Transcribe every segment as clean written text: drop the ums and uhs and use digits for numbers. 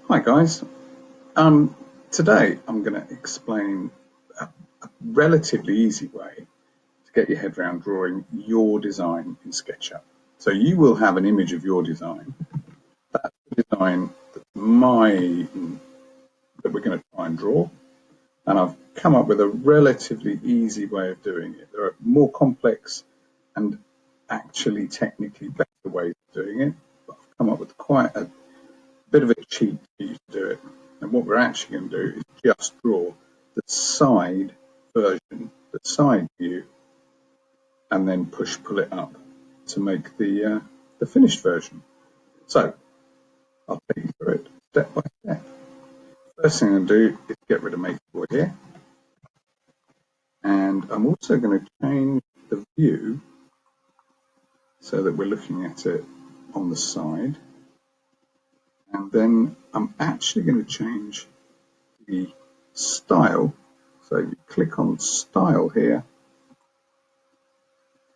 Hi guys. Today I'm going to explain a relatively easy way to get your head around drawing your design in SketchUp. So you will have an image of your design. That's the design that we're going to try and draw, and I've come up with a relatively easy way of doing it. There are more complex and actually technically better ways of doing it, but I've come up with quite a bit of a cheat for you to do it. And what we're actually going to do is just draw the side version, the side view, and then pull it up to make the finished version. So I'll take you through it step by step. First thing I'm going to do is get rid of Makeable here. And I'm also going to change the view so that we're looking at it on the side. And then I'm actually going to change the style. So you click on style here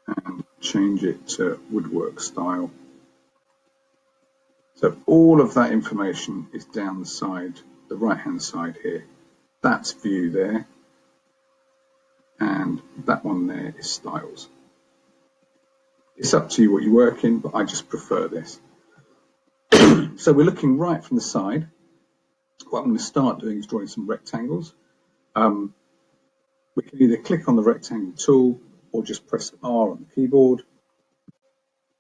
and change it to woodwork style. So all of that information is down the side, the right hand side here. That's view there, and that one there is styles. It's up to you what you work in, but I just prefer this. So we're looking right from the side. What I'm going to start doing is drawing some rectangles. We can either click on the rectangle tool or just press R on the keyboard.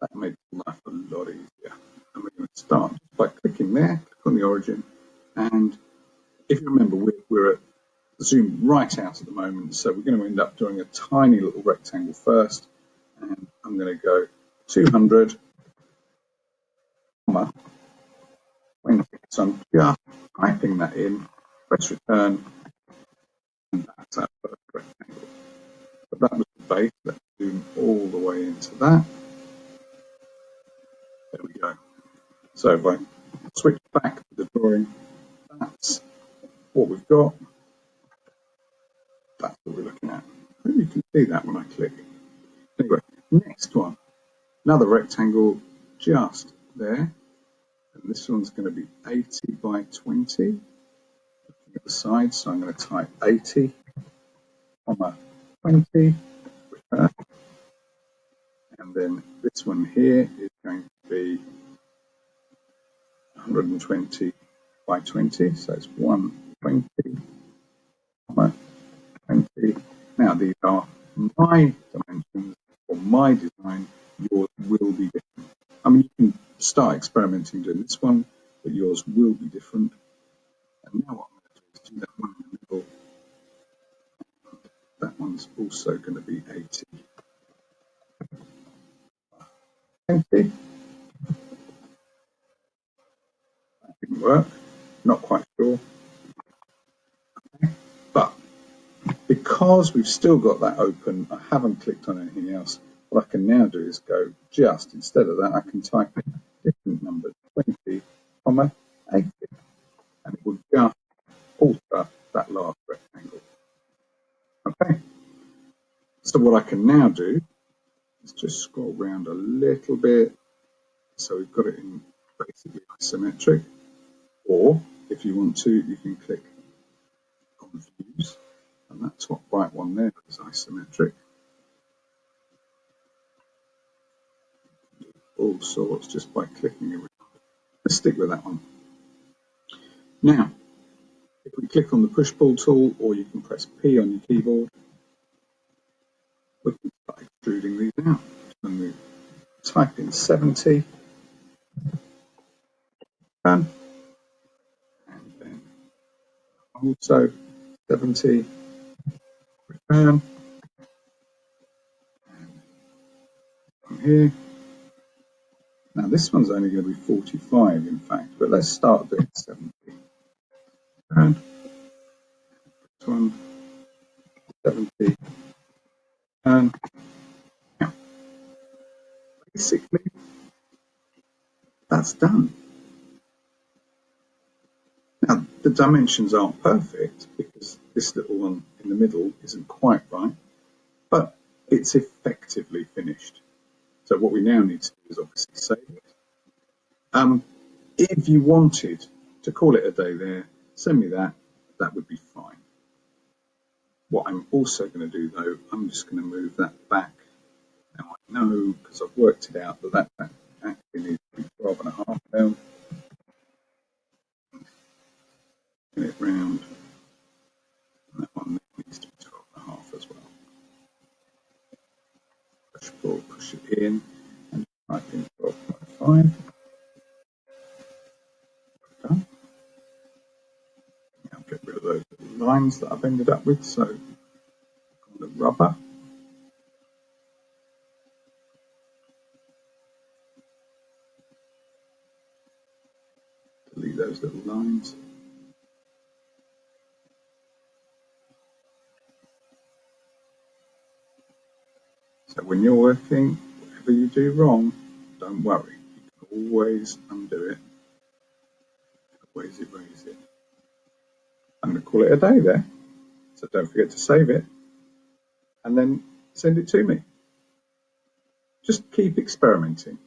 That makes life a lot easier. And we're going to start by clicking there, click on the origin, and if you remember, we're zoomed right out at the moment, so we're going to end up doing a tiny little rectangle first, and I'm going to go 200, 20. So I'm just typing that in, press return, and that's our first rectangle. But that was the base. Let's zoom all the way into that. There we go. So if I switch back to the drawing, that's what we've got. That's what we're looking at. I hope you can see that when I click. Anyway, next one. Another rectangle just there. And this one's going to be 80 by 20. Looking at the side, so I'm going to type 80, 20, return. And then this one here is going to be 120 by 20. So it's 120, 20. Now these are my dimensions for my design. Yours will be different. I mean, you can start experimenting doing this one, but yours will be different. And now what I'm going to do is do that one in the middle. That one's also going to be 80. 20. That didn't work. Not quite sure. Okay. But because we've still got that open, I haven't clicked on anything else. What I can now do is go just, instead of that, I can type in different numbers, 20, 80. And it will just alter that last rectangle. Okay. So what I can now do is just scroll around a little bit. So we've got it in basically isometric. Or if you want to, you can click on views, and that top right one there is isometric. All sorts just by clicking around. Let's stick with that one. Now, if we click on the push-pull tool, or you can press P on your keyboard, we can start extruding these out. And we type in 70, and then also 70, return, and from here. Now this one's only going to be 45 in fact, but let's start doing 70. And this one, 70, and now, basically that's done. Now the dimensions aren't perfect because this little one in the middle isn't quite right, but it's effectively finished. So what we now need to do is obviously save it. If you wanted to call it a day there, send me that. That would be fine. What I'm also going to do though, I'm just going to move that back. Now I know, because I've worked it out, that actually needs to be 12.5 down. Get it round. And that one needs to be 12.5 as well. Push pull, push it in, and type in 12.5. Done. Now get rid of those little lines that I've ended up with. So on the rubber. Delete those little lines. So when you're working, whatever you do wrong, don't worry. You can always undo it. Always erase it. I'm going to call it a day there. So don't forget to save it and then send it to me. Just keep experimenting.